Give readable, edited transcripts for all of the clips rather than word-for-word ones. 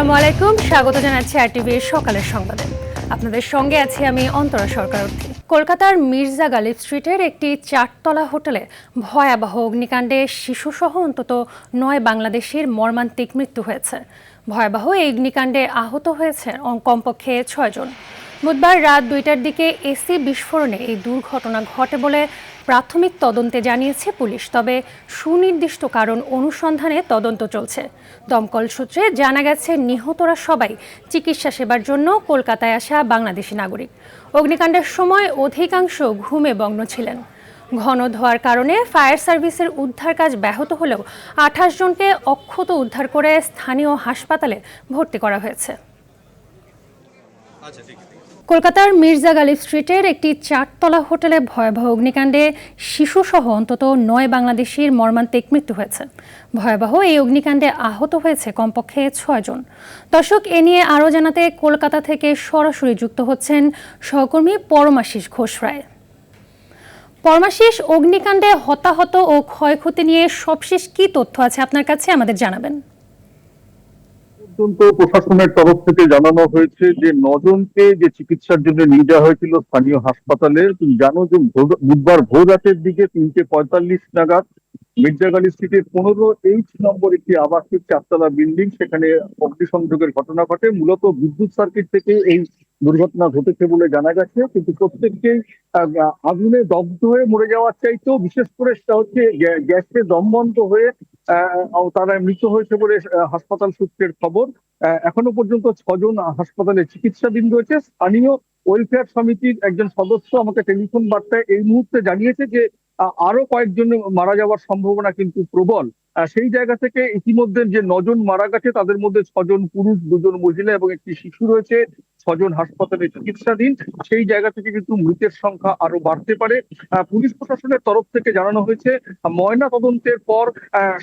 আসসালামু আলাইকুম, স্বাগত জানাচ্ছি আরটিভির সকালের সংবাদে। আপনাদের সঙ্গে আছি আমি অন্তরা সরকার। কলকাতার মির্জা গালিব স্ট্রিটের একটি 4তলা হোটেলে ভয়াবহ অগ্নিকাণ্ডে শিশুসহ অন্তত 9 বাংলাদেশির মর্মান্তিক মৃত্যু হয়েছে। ভয়াবহ এই অগ্নিকাণ্ডে আহত হয়েছে কমপক্ষে 6 জন। বুধবার রাত 2টার দিকে এসি বিস্ফোরণে এই দুর্ঘটনা ঘটে বলে প্রাথমিক তদন্তে জানিয়েছে পুলিশ। তবে সুনির্দিষ্ট কারণ অনুসন্ধানে তদন্ত চলছে। দমকল সূত্রে জানা গেছে নিহতরা সবাই চিকিৎসা সেবার জন্য কলকাতায় আসা বাংলাদেশি নাগরিক। অগ্নিকাণ্ডের সময় অধিকাংশ ঘুমে মগ্ন ছিলেন। ঘন ধোঁয়ার কারণে ফায়ার সার্ভিসের উদ্ধার কাজ ব্যাহত হলেও 28 জনকে অক্ষত উদ্ধার করে স্থানীয় হাসপাতালে ভর্তি করা হয়েছে। কলকাতার মির্জা গালিব স্ট্রিটের একটি 4তলা হোটেলে ভয়াবহ অগ্নিকাণ্ডে শিশুসহ অন্তত 9 বাংলাদেশির মর্মান্তিক মৃত্যু হয়েছে। ভয়াবহ এই অগ্নিকাণ্ডে আহত হয়েছে কমপক্ষে 6 জন। দর্শক, এ নিয়ে আরও জানাতে কলকাতা থেকে সরাসরি যুক্ত হচ্ছেন সহকর্মী পরমাশিস ঘোষ রায়। পরমাশিস, অগ্নিকাণ্ডে হতাহত ও ক্ষয়ক্ষতি নিয়ে সবশেষ কী তথ্য আছে আপনার কাছে, আমাদের জানাবেন। পর্যন্ত প্রশাসনের তরফ থেকে জানানো হয়েছে যে 9 জনকে যে চিকিৎসার জন্য নিয়ে যাওয়া হয়েছিল স্থানীয় হাসপাতালে। তুমি জানো যে বুধবার ভোর রাতের দিকে 3:45 নাগাদ মির্জা গালিব স্ট্রিটের 15H নম্বর একটি আবাসিক 4তলা বিল্ডিং, সেখানে অগ্নিসংযোগের ঘটনা ঘটে। মূলত বিদ্যুৎ সার্কিট থেকে এই দুর্ঘটনা ঘটেছে বলে জানা গেছে, কিন্তু প্রত্যেককেই আগুনে দগ্ধ হয়ে মরে যাওয়ার চাইতেও বিশেষ করে সেটা হচ্ছে গ্যাসে দমবন্ধ হয়ে তারা মৃত হয়েছে বলে হাসপাতাল সূত্রের খবর। এখনো পর্যন্ত 6 জন হাসপাতালে চিকিৎসাধীন রয়েছে। স্থানীয় ওয়েলফেয়ার সমিতির একজন সদস্য আমাকে টেলিফোন বার্তায় এই মুহূর্তে জানিয়েছে যে আরো কয়েকজন মারা যাওয়ার সম্ভাবনা কিন্তু প্রবল। সেই জায়গা থেকে ইতিমধ্যে যে 9 জন মারা গেছে তাদের মধ্যে 6 জন পুরুষ, 2 জন মহিলা এবং একটি শিশু রয়েছে। 6 জন হাসপাতালে চিকিৎসাধীন। সেই জায়গা থেকে কিন্তু মৃতের সংখ্যা আরো বাড়তে পারে। পুলিশ প্রশাসনের তরফ থেকে জানানো হয়েছে ময়না তদন্তের পর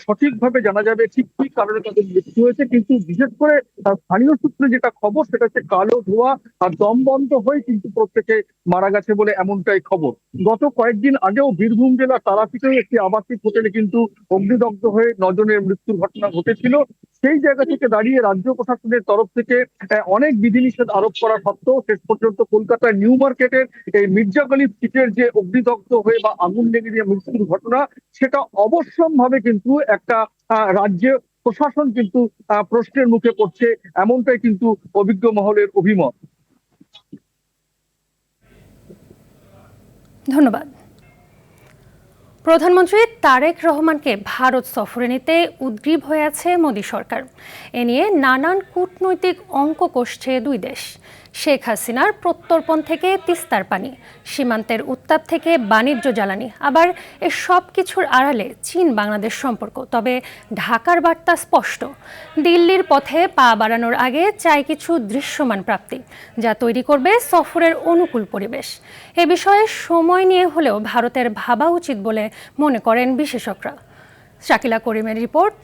সঠিকভাবে জানা যাবে ঠিক কি কারণে তাদের মৃত্যু হয়েছে। কিন্তু বিশেষ করে স্থানীয় সূত্রে যেটা খবর সেটা হচ্ছে কালো ধোঁয়া আর দম বন্ধ হয়ে কিন্তু প্রত্যেকে মারা গেছে বলে এমনটাই খবর। গত কয়েকদিন আগেও বীরভূম জেলার তারাপীঠেও একটি আবাসিক হোটেলে কিন্তু অগ্নিদগ্ধ হয়ে 9 জনের মৃত্যুর ঘটনা ঘটেছিল। সেই জায়গা থেকে দাঁড়িয়ে রাজ্য প্রশাসনের তরফ থেকে অনেক বিধিনিষেধ আরোপ করা সত্ত্বেও শেষ পর্যন্ত কলকাতার নিউ মার্কেটের এই মির্জা গালিব স্ট্রিটের যে অগ্নিদগ্ধ হয়ে বা আগুন লেগে যে মৃত্যুর ঘটনা, সেটা অবশ্যম্ভাবে কিন্তু একটা রাজ্য প্রশাসন কিন্তু প্রশ্নের মুখে পড়ছে, এমনটাই কিন্তু অভিজ্ঞ মহলের অভিমত। ধন্যবাদ। প্রধানমন্ত্রী তারেক রহমানকে ভারত সফরে নিতে উদ্গ্রীব হয়ে আছে মোদী সরকার। এ নিয়ে নানান কূটনৈতিক অঙ্ক কষছে দুই দেশ। শেখ হাসিনার প্রত্যর্পণ থেকে তিস্তার পানি, সীমান্তের উত্তাপ থেকে বাণিজ্য জ্বালানি, আবার এ সব কিছুর আড়ালে চীন বাংলাদেশ সম্পর্ক। তবে ঢাকার বার্তা স্পষ্ট, দিল্লির পথে পা বাড়ানোর আগে চাই কিছু দৃশ্যমান প্রাপ্তি, যা তৈরি করবে সফরের অনুকূল পরিবেশ। এ বিষয়ে সময় নিয়ে হলেও ভারতের ভাবা উচিত বলে মনে করেন বিশেষজ্ঞরা। শাকিলা করিমের রিপোর্ট।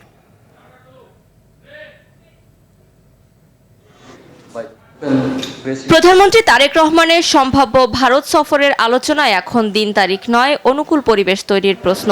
প্রধানমন্ত্রী তারেক রহমানের সম্ভাব্য ভারত সফরের আলোচনায় এখন দিন তারিখ নয়, অনুকূল পরিবেশ তৈরির প্রশ্ন।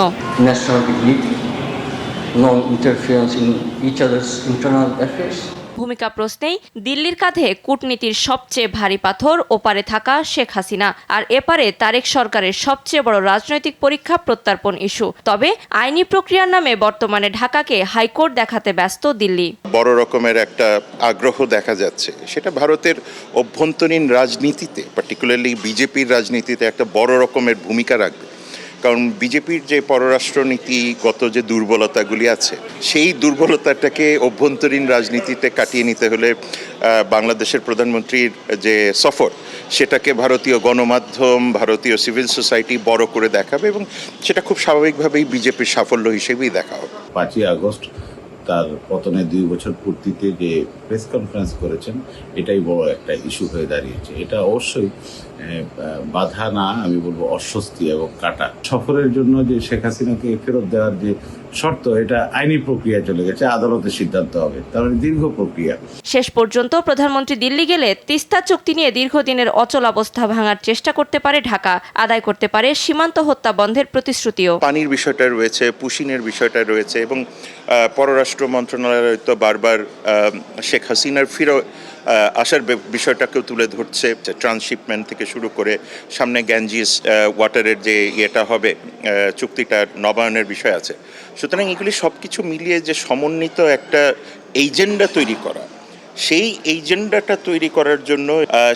ভূমিকা প্রশ্নেই দিল্লির কাঁধে কূটনীতির সবচেয়ে ভারী পাথর, ওপারে থাকা শেখ হাসিনা, আর এপারে তারেক সরকারের সবচেয়ে বড় রাজনৈতিক পরীক্ষা প্রত্যর্পণ ইস্যু। তবে আইনি প্রক্রিয়ার নামে বর্তমানে ঢাকাকে হাইকোর্ট দেখাতে ব্যস্ত দিল্লি। বড় রকমের একটা আগ্রহ দেখা যাচ্ছে, সেটা ভারতের অভ্যন্তরীণ রাজনীতিতে, পার্টিকুলারলি বিজেপির রাজনীতিতে একটা বড় রকমের ভূমিকা রাখবে। কারণ বিজেপির যে পররাষ্ট্রনীতিগত যে দুর্বলতাগুলি আছে, সেই দুর্বলতাটাকে অভ্যন্তরীণ রাজনীতিতে কাটিয়ে নিতে হলে বাংলাদেশের প্রধানমন্ত্রীর যে সফর, সেটাকে ভারতীয় গণমাধ্যম, ভারতীয় সিভিল সোসাইটি বড় করে দেখাবে এবং সেটা খুব স্বাভাবিকভাবেই বিজেপির সাফল্য হিসেবেই দেখা হবে। 5ই আগস্ট তার পতনের 2 বছর পূর্তিতে যে প্রেস কনফারেন্স করেছেন, এটাই বড় একটা ইস্যু হয়ে দাঁড়িয়েছে। এটা অবশ্যই বাধা না, আমি বলবো অস্বস্তি এবং কাটা। সফরের জন্য যে শেখ হাসিনাকে ফেরত দেওয়ার যে শর্ত, এটা আইনি প্রক্রিয়া চলে গেছে, আদালতের সিদ্ধান্ত হবে, তার মানে দীর্ঘ প্রক্রিয়া। শেষ পর্যন্ত প্রধানমন্ত্রী দিল্লি গেলে তিস্তা চুক্তি নিয়ে দীর্ঘদিনের অচল অবস্থা ভাঙার চেষ্টা করতে পারে ঢাকা, আদায় করতে পারে সীমান্ত হত্যা বন্ধের প্রতিশ্রুতিও। পানির বিষয়টা রয়েছে, পুশিনের বিষয়টা রয়েছে, এবং পররাষ্ট্র মন্ত্রণালয় তো বারবার শেখ হাসিনার আসার বিষয়টাকেও তুলে ধরছে। ট্রান্সশিপমেন্ট থেকে শুরু করে সামনে গ্যাঞ্জিস ওয়াটারের যে ইয়েটা হবে, চুক্তিটা নবায়নের বিষয় আছে। সুতরাং এগুলি সব কিছু মিলিয়ে যে সমন্বিত একটা এজেন্ডা তৈরি করা, সেই এজেন্ডাটা তৈরি করার জন্য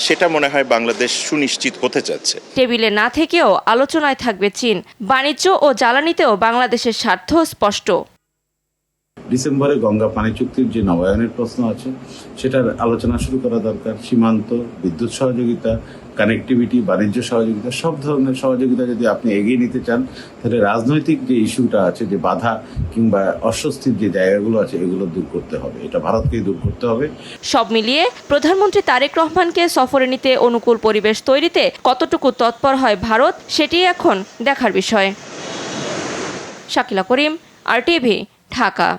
সেটা মনে হয় বাংলাদেশ সুনিশ্চিত হতে চাচ্ছে। টেবিলে না থেকেও আলোচনায় থাকবে চীন। বাণিজ্য ও জ্বালানিতেও বাংলাদেশের স্বার্থ স্পষ্ট। ডিসেম্বরে গঙ্গা পানি চুক্তির যে নবায়নের প্রশ্ন আছে, সেটার আলোচনা শুরু করা দরকার। সীমান্ত, বিদ্যুৎ সহযোগিতা, কানেক্টিভিটি, বাণিজ্য সহযোগিতা, সব ধরনের সহযোগিতা যদি আপনি এগিয়ে নিতে চান, তাহলে রাজনৈতিক যে ইস্যুটা আছে, যে বাধা কিংবা অস্বস্তির যে জায়গাগুলো আছে, এগুলো দূর করতে হবে। এটা ভারতকেই দূর করতে হবে। সব মিলিয়ে প্রধানমন্ত্রী তারেক রহমানকে সফরে নিতে অনুকূল পরিবেশ তৈরিতে কতটুকু তৎপর হয় ভারত, সেটি এখন দেখার বিষয়। শাকিলা করিম, RTV, ঢাকা।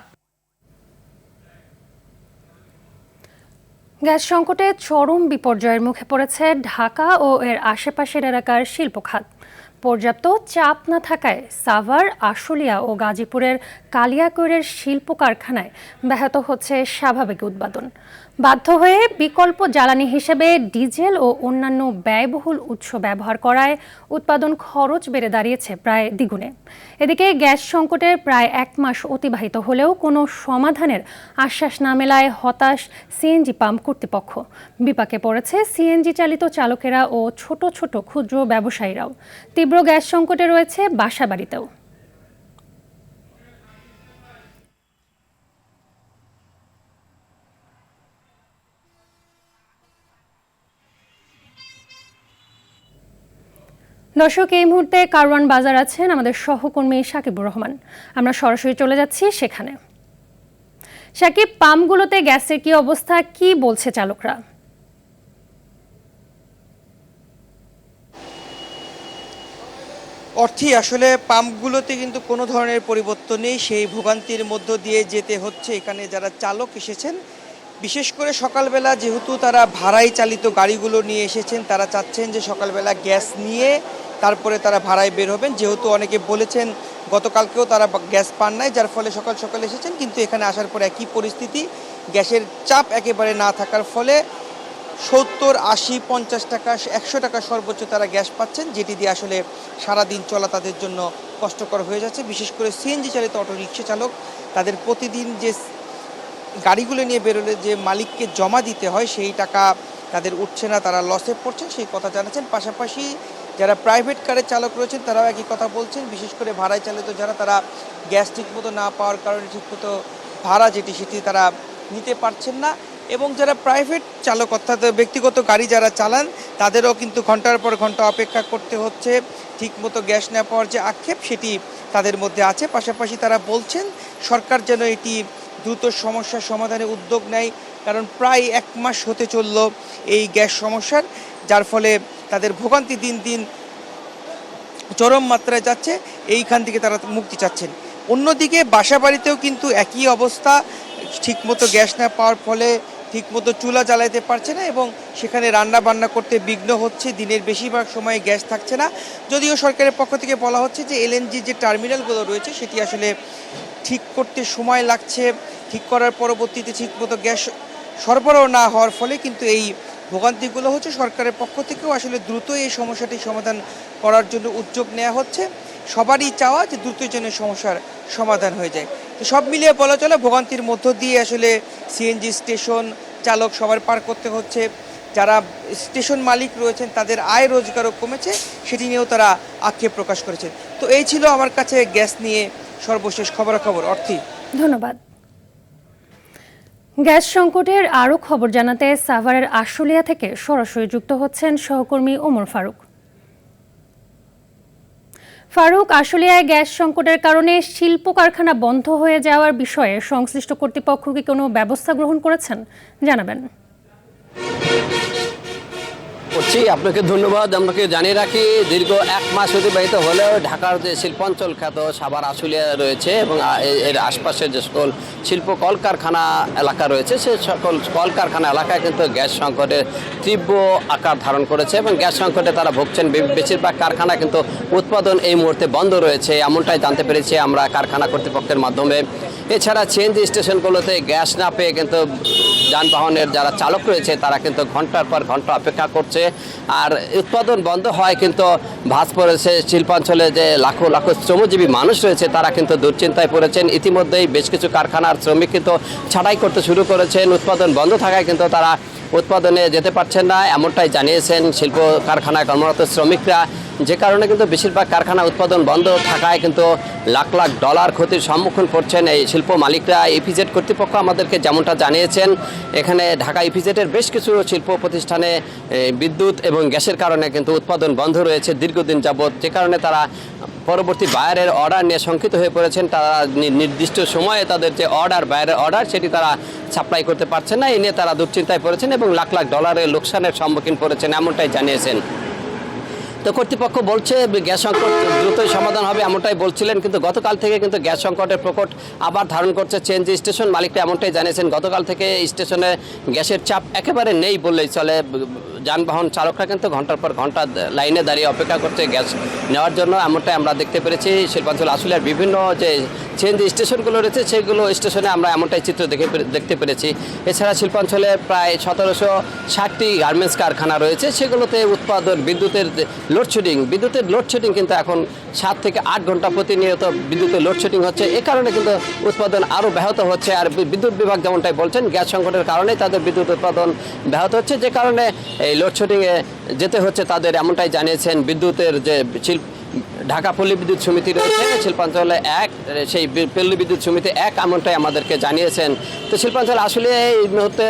গ্যাস সংকটে চরম বিপর্যয়ের মুখে পড়েছে ঢাকা ও এর আশেপাশের এলাকার শিল্প খাত। পর্যাপ্ত চাপ না থাকায় সাভার, আশুলিয়া ও গাজীপুরের কালিয়াকৈরের শিল্প কারখানায় ব্যাহত হচ্ছে স্বাভাবিক উৎপাদন। বাধ্য হয়ে বিকল্প জ্বালানি হিসেবে ডিজেল ও অন্যান্য ব্যয়বহুল উৎস ব্যবহার করায় উৎপাদন খরচ বেড়ে দাঁড়িয়েছে প্রায় দ্বিগুণে। এদিকে গ্যাস সংকটের প্রায় 1 মাস অতিবাহিত হলেও কোনো সমাধানের আশ্বাস না মেলায় হতাশ সিএনজি পাম্প কর্তৃপক্ষ। বিপাকে পড়েছে সিএনজি চালিত চালকেরা ও ছোট ছোট ক্ষুদ্র ব্যবসায়ীরাও। তীব্র গ্যাস সংকটে রয়েছে বাসাবাড়িতেও। দর্শক, এই মুহূর্তে কারওয়ান বাজার আছেন আমাদের সহকর্মী সাকিবুর রহমান। আমরা সরাসরি চলে যাচ্ছি সেখানে। সাকিব, পাম্পগুলোতে গ্যাসের কি অবস্থা, কি বলছে চালকরা? আসলে পাম্পগুলোতে কিন্তু কোনো ধরনের পরিবর্তন নেই, সেই ভোগান্তির মধ্য দিয়ে যেতে হচ্ছে। এখানে যারা চালক এসেছেন, বিশেষ করে সকালবেলা যেহেতু তারা ভাড়ায় চালিত গাড়িগুলো নিয়ে এসেছেন, তারা চাচ্ছেন যে সকালবেলা গ্যাস নিয়ে তারপরে তারা ভাড়ায় বের হবেন। যেহেতু অনেকে বলেছেন গতকালকেও তারা গ্যাস পান নাই, যার ফলে সকাল সকাল এসেছেন, কিন্তু এখানে আসার পর একই পরিস্থিতি। গ্যাসের চাপ একেবারে না থাকার ফলে 70, 80, 50 টাকা, 100 টাকা সর্বোচ্চ তারা গ্যাস পাচ্ছেন, যেটি দিয়ে আসলে সারাদিন চলা তাদের জন্য কষ্টকর হয়ে যাচ্ছে। বিশেষ করে সিএনজি চালিত অটোরিকশা চালক, তাদের প্রতিদিন যে গাড়িগুলো নিয়ে বেরোলে যে মালিককে জমা দিতে হয়, সেই টাকা তাদের উঠছে না, তারা লসে পড়ছেন, সেই কথা জানাচ্ছেন। পাশাপাশি যারা প্রাইভেট কারের চালক রয়েছেন, তারাও একই কথা বলছেন। বিশেষ করে ভাড়ায় চালিত যারা, তারা গ্যাস ঠিকমতো না পাওয়ার কারণে ঠিকমতো ভাড়া সেটি তারা নিতে পারছেন না। এবং যারা প্রাইভেট চালক, অর্থাৎ ব্যক্তিগত গাড়ি যারা চালান, তাদেরও কিন্তু ঘন্টার পর ঘন্টা অপেক্ষা করতে হচ্ছে। ঠিকমতো গ্যাস না পাওয়ার যে আক্ষেপ, সেটি তাদের মধ্যে আছে। পাশাপাশি তারা বলছেন সরকার যেন এটি দ্রুত সমস্যার সমাধানে উদ্যোগ নেয়, কারণ প্রায় 1 মাস হতে চলল এই গ্যাস সমস্যার, যার ফলে তাদের ভোগান্তি দিন দিন চরম মাত্রায় যাচ্ছে। এইখান থেকে তারা মুক্তি চাচ্ছেন। অন্যদিকে বাসাবাড়িতেও কিন্তু একই অবস্থা, ঠিকমতো গ্যাস না পাওয়ার ফলে ঠিকমতো চুলা জ্বালাইতে পারছে না এবং সেখানে রান্না বান্না করতে বিঘ্ন হচ্ছে। দিনের বেশিরভাগ সময় গ্যাস থাকছে না। যদিও সরকারের পক্ষ থেকে বলা হচ্ছে যে এলএনজি যে টার্মিনালগুলো রয়েছে, সেটি আসলে ঠিক করতে সময় লাগছে। ঠিক করার পরবর্তীতে ঠিকমতো গ্যাস সরবরাহ না হওয়ার ফলে কিন্তু এই ভোগান্তিগুলো হচ্ছে। সরকারের পক্ষ থেকেও আসলে দ্রুত এই সমস্যাটি সমাধান করার জন্য উদ্যোগ নেওয়া হচ্ছে। সবারই চাওয়া যে দ্রুত যেন সমস্যার সমাধান হয়ে যায়। তো সব মিলিয়ে বলা চলে ভোগান্তির মধ্য দিয়ে আসলে সিএনজি স্টেশন চালক সবার পার করতে হচ্ছে। যারা স্টেশন মালিক রয়েছেন, তাদের আয় রোজগারও কমেছে, সেটি নিয়েও তারা আক্ষেপ প্রকাশ করেছেন। তো এই ছিল আমার কাছে গ্যাস নিয়ে সর্বশেষ খবরাখবর। অর্থী, ধন্যবাদ। গ্যাস সংকটের আরও খবর জানাতে সাভারের আশুলিয়া থেকে সরাসরি যুক্ত হচ্ছেন সহকর্মী ওমর ফারুক। ফারুক, আশুলিয়ায় গ্যাস সংকটের কারণে শিল্প কারখানা বন্ধ হয়ে যাওয়ার বিষয়ে সংশ্লিষ্ট কর্তৃপক্ষ কি কোনো ব্যবস্থা গ্রহণ করেছেন, জানাবেন? করছি। আপনাকে ধন্যবাদ। আমাকে জানিয়ে রাখি, দীর্ঘ 1 মাস অতিবাহিত হলেও ঢাকার যে শিল্পাঞ্চল খ্যাত সাভার আশুলিয়া রয়েছে এবং এর আশপাশের যে সকল শিল্প কলকারখানা এলাকা রয়েছে সে সকল কলকারখানা এলাকায় কিন্তু গ্যাস সংকটের তীব্র আকার ধারণ করেছে এবং গ্যাস সংকটে তারা ভুগছেন। বেশিরভাগ কারখানা কিন্তু উৎপাদন এই মুহূর্তে বন্ধ রয়েছে, এমনটাই জানতে পেরেছি আমরা কারখানা কর্তৃপক্ষের মাধ্যমে। এছাড়া সিএনজি স্টেশনগুলোতে গ্যাস না পেয়ে কিন্তু যানবাহনের যারা চালক রয়েছে তারা কিন্তু ঘন্টার পর ঘন্টা অপেক্ষা করছে। আর উৎপাদন বন্ধ হয় কিন্তু ভাঁজ পড়েছে শিল্পাঞ্চলে যে লাখো লাখো শ্রমজীবী মানুষ রয়েছে তারা কিন্তু দুশ্চিন্তায় পড়েছেন। ইতিমধ্যেই বেশ কিছু কারখানার শ্রমিক কিন্তু ছাঁটাই করতে শুরু করেছেন। উৎপাদন বন্ধ থাকায় কিন্তু তারা উৎপাদনে যেতে পারছেন না, এমনটাই জানিয়েছেন শিল্প কারখানায় কর্মরত শ্রমিকরা। যে কারণে কিন্তু বেশিরভাগ কারখানা উৎপাদন বন্ধ থাকায় কিন্তু লাখ লাখ ডলার ক্ষতির সম্মুখীন করছেন এই শিল্প মালিকরা। ইপিজেড কর্তৃপক্ষ আমাদেরকে যেমনটা জানিয়েছেন, এখানে ঢাকা ইপিজেডের বেশ কিছু শিল্প প্রতিষ্ঠানে বিদ্যুৎ এবং গ্যাসের কারণে কিন্তু উৎপাদন বন্ধ রয়েছে দীর্ঘদিন যাবৎ, যে কারণে তারা পরবর্তী বায়ারের অর্ডার নিয়ে শঙ্কিত হয়ে পড়েছেন। তারা নির্দিষ্ট সময়ে তাদের যে বায়ারের অর্ডার সেটি তারা সাপ্লাই করতে পারছেন না, এই নিয়ে তারা দুশ্চিন্তায় পড়েছেন এবং লাখ লাখ ডলারের লোকসানের সম্মুখীন পড়েছেন, এমনটাই জানিয়েছেন। তো কর্তৃপক্ষ বলছে গ্যাস সংকট দ্রুতই সমাধান হবে, এমনটাই বলছিলেন, কিন্তু গতকাল থেকে কিন্তু গ্যাস সংকটের প্রকট আবার ধারণ করছে সিএনজি স্টেশন মালিকরা, এমনটাই জানিয়েছেন। গতকাল থেকে স্টেশনে গ্যাসের চাপ একেবারে নেই বললেই চলে। যানবাহন চালকরা কিন্তু ঘন্টার পর ঘন্টা লাইনে দাঁড়িয়ে অপেক্ষা করছে গ্যাস নেওয়ার জন্য, এমনটাই আমরা দেখতে পেরেছি। শিল্পাঞ্চল আশুলিয়ার বিভিন্ন যে সিএনজি স্টেশনগুলো রয়েছে সেগুলো স্টেশনে আমরা এমনটাই চিত্র দেখতে পেরেছি। এছাড়া শিল্পাঞ্চলে প্রায় 1760টি গার্মেন্টস কারখানা রয়েছে, সেগুলোতে উৎপাদন বিদ্যুতের লোডশেডিং কিন্তু এখন 7 থেকে 8 ঘন্টা প্রতিনিয়ত বিদ্যুতের লোডশেডিং হচ্ছে। এ কারণে কিন্তু উৎপাদন আরও ব্যাহত হচ্ছে। আর বিদ্যুৎ বিভাগ যেমনটাই বলছেন, গ্যাস সংকটের কারণে তাদের বিদ্যুৎ উৎপাদন ব্যাহত হচ্ছে, যে কারণে এই লোডশেডিংয়ে যেতে হচ্ছে তাদের, এমনটাই জানিয়েছেন। বিদ্যুতের যে ঢাকা পল্লী বিদ্যুৎ সমিতি রয়েছে শিল্পাঞ্চলে 1, সেই পল্লী বিদ্যুৎ সমিতি 1 এমনটাই আমাদেরকে জানিয়েছেন। তো শিল্পাঞ্চল আসলে এই মুহূর্তে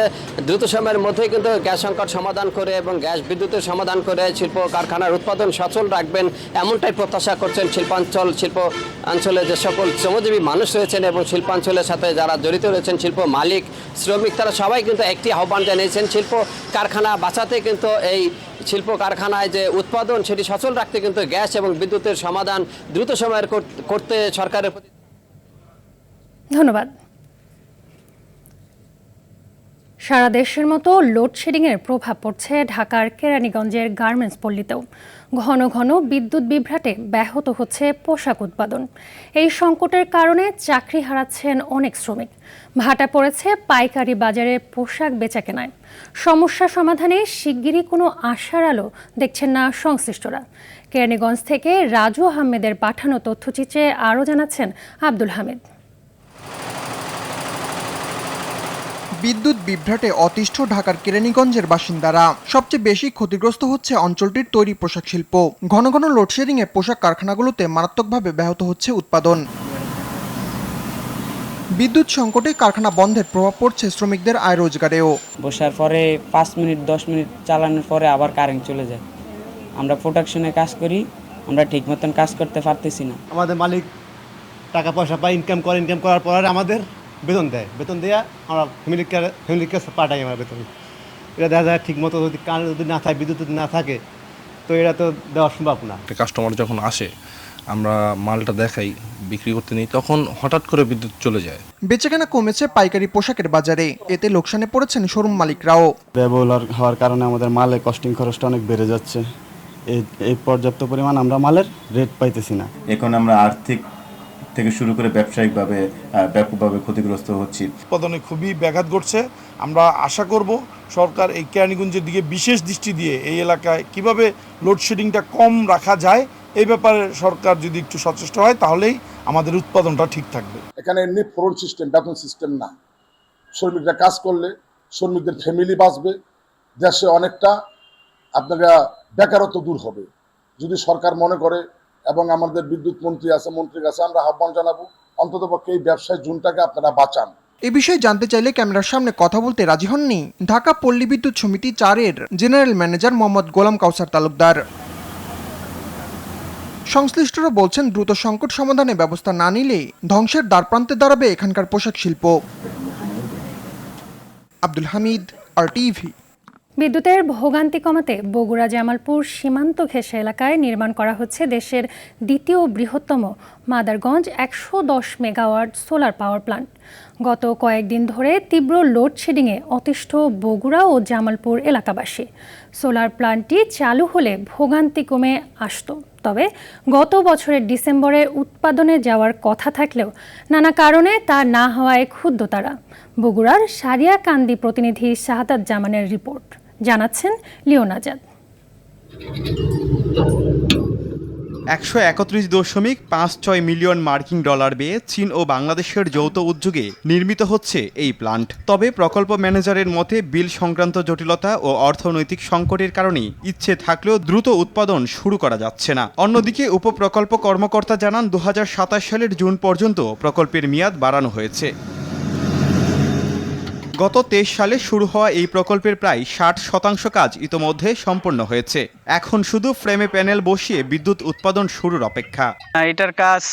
দ্রুত সময়ের মধ্যেই কিন্তু গ্যাস সংকট সমাধান করে এবং গ্যাস বিদ্যুতের সমাধান করে শিল্প কারখানার উৎপাদন সচল রাখবেন, এমনটাই প্রত্যাশা করছেন শিল্পাঞ্চলে যে সকল শ্রমজীবী মানুষ রয়েছেন এবং শিল্পাঞ্চলের সাথে যারা জড়িত রয়েছেন, শিল্প মালিক, শ্রমিক, তারা সবাই কিন্তু একটি আহ্বান জানিয়েছেন শিল্প কারখানা বাঁচাতে, কিন্তু এই শিল্প কারখানায় যে উৎপাদন সেটি সচল রাখতে কিন্তু গ্যাস এবং বিদ্যুতের সমাধান দ্রুত সময়ের করতে সরকারের প্রতি। ধন্যবাদ। সারা দেশের মতো লোডশেডিংয়ের প্রভাব পড়ছে ঢাকার কেরানীগঞ্জের গার্মেন্টস পল্লীতেও। ঘন ঘন বিদ্যুৎ বিভ্রাটে ব্যাহত হচ্ছে পোশাক উৎপাদন। এই সংকটের কারণে চাকরি হারাচ্ছেন অনেক শ্রমিক। ভাটা পড়েছে পাইকারি বাজারে পোশাক বেচাকেনায়। সমস্যা সমাধানে শিগগিরই কোনো আশার আলো দেখছেন না সংশ্লিষ্টরা। কেরানীগঞ্জ থেকে রাজু আহমেদের পাঠানো তথ্যচিত্রে আরও জানাচ্ছেন আব্দুল হামিদ। বিদ্যুৎ বিভ্রাটে অতিষ্ঠ ঢাকার কেরানীগঞ্জের বাসিন্দারা। সবচেয়ে বেশি ক্ষতিগ্রস্ত হচ্ছে অঞ্চলটির তৈরি পোশাক শিল্প। ঘন ঘন লোডশেডিংয়ে পোশাক কারখানাগুলোতে মারাত্মকভাবে ব্যাহত হচ্ছে উৎপাদন। বিদ্যুৎ সংকটে কারখানা বন্ধের প্রভাব পড়ছে শ্রমিকদের আয় রোজগারেও। বসার পরে 5 মিনিট 10 মিনিট চালানোর পরে আবার কারেন্ট চলে যায়। আমরা প্রোডাকশনে কাজ করি, আমরা ঠিক মতন কাজ করতে পারতেছি না। আমাদের মালিক টাকা পয়সা পায়, ইনকাম করার পর আমাদের বেতন দেয়, বেতন দেওয়া আমরা ফ্যামিলিকে পাঠাই আমরা বেতন। এটা দেখা যায় ঠিক মতো যদি কারেন্ট যদি না থাকে, বিদ্যুৎ যদি না থাকে, তো এটা তো দেওয়া সম্ভব না। কাস্টমার যখন আসে আমরা মালটা দেখাই, বিক্রি করতে নিই, তখন হঠাৎ করে বিদ্যুৎ চলে যায়। বেচাকেনা কমেছে পাইকারি পোশাকের বাজারে, এতে লোকসানে পড়েছেন শোরুম মালিকরাও। ব্যবহার হওয়ার কারণে আমাদের মালের কস্টিং খরচটা অনেক বেড়ে যাচ্ছে। এই পর্যাপ্ত পরিমাণ আমরা মালের রেট পাইতেছি না। এখন আমরা আর্থিক থেকে শুরু করে ব্যবসায়িকভাবে ব্যাপকভাবে ক্ষতিগ্রস্ত হচ্ছি। উৎপাদনে খুবই ব্যাঘাত ঘটছে। আমরা আশা করব সরকার এই কেরানীগঞ্জের দিকে বিশেষ দৃষ্টি দিয়ে এই এলাকায় কিভাবে লোডশেডিংটা কম রাখা যায়, এই ব্যাপারে সরকার যদি একটু সচেষ্ট হয় তাহলেই আমাদের উৎপাদনটা ঠিক থাকবে। এখানে এমনি ফোরন সিস্টেম, বেতন সিস্টেম না। শ্রমিকরা কাজ করলে শ্রমিকদের ফ্যামিলি বাঁচবে, দেশে অনেকটা আপনারা বেকারত্ব দূর হবে। যদি সরকার মনে করে এবং আমাদের বিদ্যুৎ মন্ত্রী আছে, মন্ত্রীর কাছে আমরা আহ্বান জানাবো, অন্ততপক্ষে এই ব্যবসায় জোনটাকে আপনারা বাঁচান। এ বিষয়ে জানতে চাইলে ক্যামেরার সামনে কথা বলতে রাজি হননি ঢাকা পল্লী বিদ্যুৎ সমিতি 4-এর জেনারেল ম্যানেজার মোহাম্মদ গোলাম কাউসার তালুকদার। সংশ্লিষ্টরা বলছেন দ্রুত সংকট সমাধানে ব্যবস্থা না নিলে ধ্বংসের দ্বারপ্রান্তে দাঁড়াবে এখানকার পোশাক শিল্প। আব্দুল হামিদ, RTV। বিদ্যুতের ভোগান্তি কমাতে বগুড়া জামালপুর সীমান্ত ঘেঁষা এলাকায় নির্মাণ করা হচ্ছে দেশের দ্বিতীয় বৃহত্তম Madarganj ১১০ megawatt solar power plant. গত কয়েকদিন ধরে তীব্র লোডশেডিংয়ে অতিষ্ঠ বগুড়া ও জামালপুর এলাকাবাসী। সোলার প্ল্যান্টটি চালু হলে ভোগান্তি কমে আসত, তবে গত বছরের ডিসেম্বরে উৎপাদনে যাওয়ার কথা থাকলেও নানা কারণে তা না হওয়ায় ক্ষুব্ধ তারা। বগুড়ার সারিয়াকান্দি প্রতিনিধি শাহাদাত জামানের রিপোর্ট, জানাচ্ছেন লিওন আজাদ। ১৩১.56 মিলিয়ন মার্কিন ডলার ব্যয়ে চীন ও বাংলাদেশের যৌথ উদ্যোগে নির্মিত হচ্ছে এই প্ল্যান্ট। তবে প্রকল্প ম্যানেজারের মতে বিল সংক্রান্ত জটিলতা ও অর্থনৈতিক সংকটের কারণে ইচ্ছে থাকলেও দ্রুত উৎপাদন শুরু করা যাচ্ছে না। অন্যদিকে উপপ্রকল্প কর্মকর্তা জানান ২০২৭ সালের জুন পর্যন্ত প্রকল্পের মেয়াদ বাড়ানো হয়েছে। গত ২৩ সালে শুরু হওয়া এই প্রকল্পের প্রায় ৬০% কাজ ইতোমধ্যে সম্পন্ন হয়েছে। এখন শুধু ফ্রেমে প্যানেল বসিয়ে বিদ্যুৎ উৎপাদন শুরুর অপেক্ষা। এটার কাজ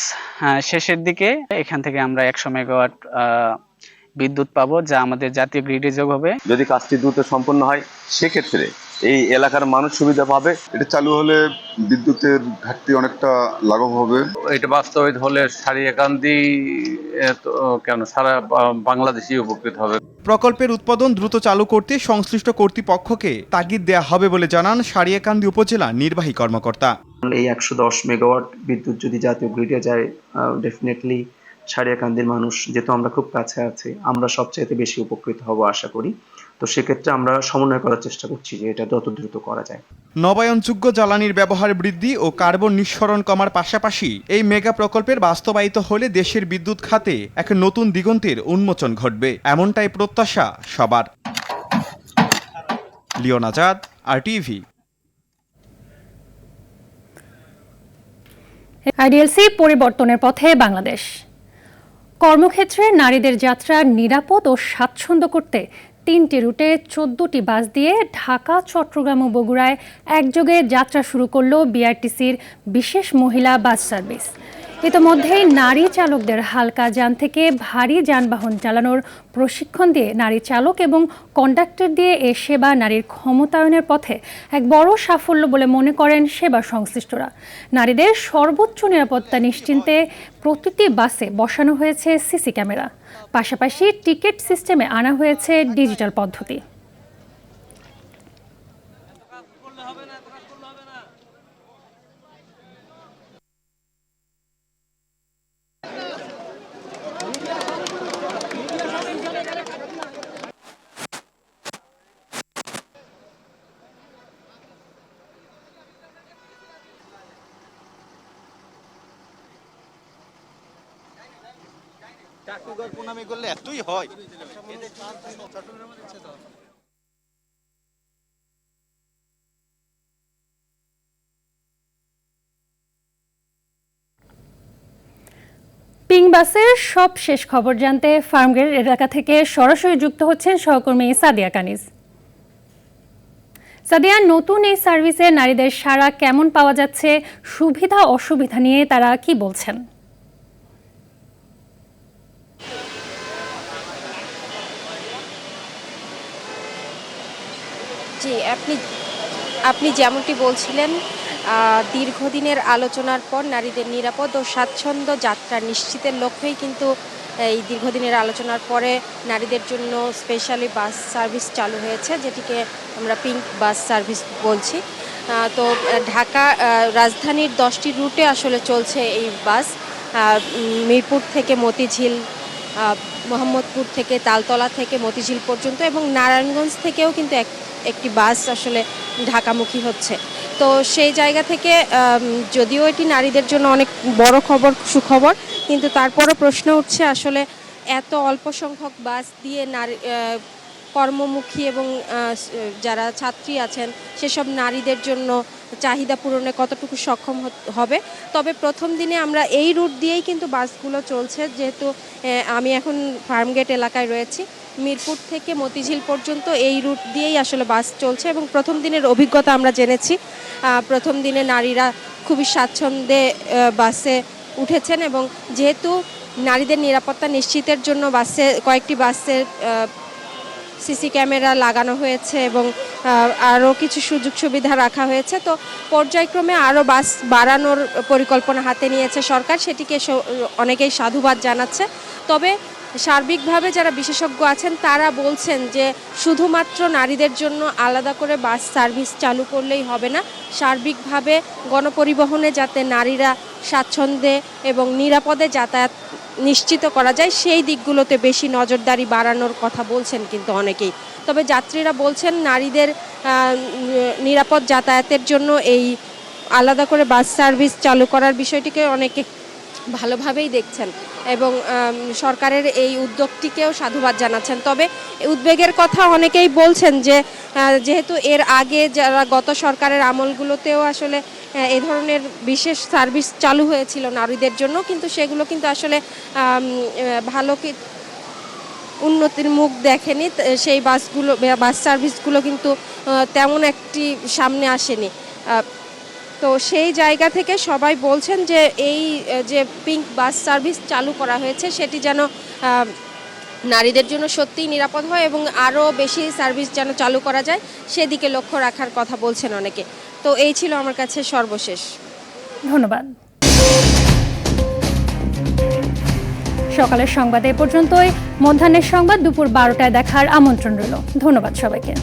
শেষের দিকে। এখান থেকে আমরা ১০০ মেগাওয়াট বিদ্যুৎ পাবো, যা আমাদের জাতীয় গ্রিডে যোগ হবে। যদি কাজটি দ্রুত সম্পন্ন হয় সেক্ষেত্রে এই এলাকার মানুষ সুবিধা পাবে। এটা চালু হলে বিদ্যুতের ঘাটতি অনেকটা লাঘব হবে। এটা বাস্তবায়িত হলে সারিয়াকান্দি কেন সারা বাংলাদেশই উপকৃত হবে। প্রকল্পের উৎপাদন দ্রুত চালু করতে সংশ্লিষ্ট কর্তৃপক্ষকে তাগিদ দেওয়া হবে বলে জানান সারিয়াকান্দি উপজেলা নির্বাহী কর্মকর্তা। এই ১১০ মেগাওয়াট বিদ্যুৎ যদি জাতীয় গ্রিডে যায়, ডেফিনেটলি সারিয়াকান্দির মানুষ, যেহেতু আমরা খুব কাছে আছি, আমরা সবচেয়ে বেশি উপকৃত হব আশা করি। তো সেক্ষেত্রে আমরা সমন্বয় করার চেষ্টা করছি যে এটা যত দ্রুত করা যায়। নবায়নযোগ্য জ্বালানির ব্যবহার বৃদ্ধি ও কার্বন নিঃসরণ কমার পাশাপাশি এই মেগা প্রকল্পের বাস্তবায়িত হলে দেশের বিদ্যুৎ খাতে এক নতুন দিগন্তের উন্মোচন ঘটবে, এমনটাই প্রত্যাশা সবার। Leone Azad, RTV। আইডিএলসি পরিবর্তনের পথে বাংলাদেশ। কর্মক্ষেত্রে নারীদের যাত্রা নিরাপদ ও স্বাচ্ছন্দ্য করতে ৩টি রুটে ১৪টি বাস দিয়ে ঢাকা, চট্টগ্রাম ও বগুড়ায় একযোগে যাত্রা শুরু করল বিআরটিসির বিশেষ মহিলা বাস সার্ভিস। ইতোমধ্যেই নারী চালকদের হালকা যান থেকে ভারী যানবাহন চালানোর প্রশিক্ষণ দিয়ে নারী চালক এবং কন্ডাক্টর দিয়ে এ সেবা নারীর ক্ষমতায়নের পথে এক বড় সাফল্য বলে মনে করেন সেবা সংশ্লিষ্টরা। নারীদের সর্বোচ্চ নিরাপত্তা নিশ্চিন্তে প্রতিটি বাসে বসানো হয়েছে সিসি ক্যামেরা, পাশাপাশি টিকিট সিস্টেমে আনা হয়েছে ডিজিটাল পদ্ধতি। করলে এতই হয়। পিং বাসের সব শেষ খবর জানতে ফার্মগেট এলাকা থেকে সরাসরি যুক্ত হচ্ছেন সহকর্মী সাদিয়া কানিজ। সাদিয়া, নতুন এই সার্ভিসে নারীদের সাড়া কেমন পাওয়া যাচ্ছে? সুবিধা অসুবিধা নিয়ে তারা কি বলছেন? জি, আপনি যেমনটি বলছিলেন, দীর্ঘদিনের আলোচনার পর নারীদের নিরাপদ ও স্বাচ্ছন্দ্য যাত্রা নিশ্চিতের লক্ষ্যেই কিন্তু এই দীর্ঘদিনের আলোচনার পরে নারীদের জন্য স্পেশালি বাস সার্ভিস চালু হয়েছে, যেটিকে আমরা পিঙ্ক বাস সার্ভিস বলছি। তো ঢাকা রাজধানীর 10টি রুটে আসলে চলছে এই বাস। মিরপুর থেকে মতিঝিল, মোহাম্মদপুর থেকে তালতলা থেকে মতিঝিল পর্যন্ত এবং নারায়ণগঞ্জ থেকেও কিন্তু একটি বাস আসলে ঢাকামুখী হচ্ছে। তো সেই জায়গা থেকে যদিও এটি নারীদের জন্য অনেক বড় খবর, সুখবর, কিন্তু তারপরও প্রশ্ন উঠছে আসলে এত অল্প সংখ্যক বাস দিয়ে নারী কর্মমুখী এবং যারা ছাত্রী আছেন সেসব নারীদের জন্য চাহিদা পূরণে কতটুকু সক্ষম হবে। তবে প্রথম দিনে আমরা এই রুট দিয়েই কিন্তু বাসগুলো চলছে, যেহেতু আমি এখন ফার্মগেট এলাকায় রয়েছি। মিরপুর থেকে মতিঝিল পর্যন্ত এই রুট দিয়েই আসলে বাস চলছে এবং প্রথম দিনের অভিজ্ঞতা আমরা জেনেছি। প্রথম দিনে নারীরা খুবই স্বাচ্ছন্দ্যে বাসে উঠেছেন এবং যেহেতু নারীদের নিরাপত্তা নিশ্চিতের জন্য কয়েকটি বাসে সিসি ক্যামেরা লাগানো হয়েছে এবং আরও কিছু সুযোগ সুবিধা রাখা হয়েছে। তো পর্যায়ক্রমে আরও বাস বাড়ানোর পরিকল্পনা হাতে নিয়েছে সরকার, সেটিকে অনেকেই সাধুবাদ জানাচ্ছে। তবে সার্বিকভাবে যারা বিশেষজ্ঞ আছেন তারা বলছেন যে শুধুমাত্র নারীদের জন্য আলাদা করে বাস সার্ভিস চালু করলেই হবে না, সার্বিকভাবে গণপরিবহনে যাতে নারীরা স্বাচ্ছন্দ্যে এবং নিরাপদে যাতায়াত নিশ্চিত করা যায় সেই দিকগুলোতে বেশি নজরদারি বাড়ানোর কথা বলছেন কিন্তু অনেকেই। তবে যাত্রীরা বলছেন নারীদের নিরাপদ যাতায়াতের জন্য এই আলাদা করে বাস সার্ভিস চালু করার বিষয়টিকে অনেকে ভালোভাবেই দেখছেন এবং সরকারের এই উদ্যোগটিকেও সাধুবাদ জানাচ্ছেন। তবে উদ্বেগের কথা অনেকেই বলছেন যে যেহেতু এর আগে যারা গত সরকারের আমলগুলোতেও আসলে এই ধরনের বিশেষ সার্ভিস চালু হয়েছিল নারীদের জন্য, কিন্তু সেগুলো কিন্তু আসলে ভালো উন্নতির মুখ দেখেনি, সেই বাস সার্ভিসগুলো কিন্তু তেমন একটি সামনে আসেনি। তো সেই জায়গা থেকে সবাই বলছেন যে এই যে পিঙ্ক বাস সার্ভিস চালু করা হয়েছে সেটি যেন নারীদের জন্য সত্যিই নিরাপদ হয় এবং আরও বেশি সার্ভিস যেন চালু করা যায় সেদিকে লক্ষ্য রাখার কথা বলছেন অনেকে। তো এই ছিল আমার কাছে সর্বশেষ। ধন্যবাদ। সকালের সংবাদ এ পর্যন্তই। মধ্যাহ্নের সংবাদ দুপুর 12টায় দেখার আমন্ত্রণ রইল। ধন্যবাদ সবাইকে।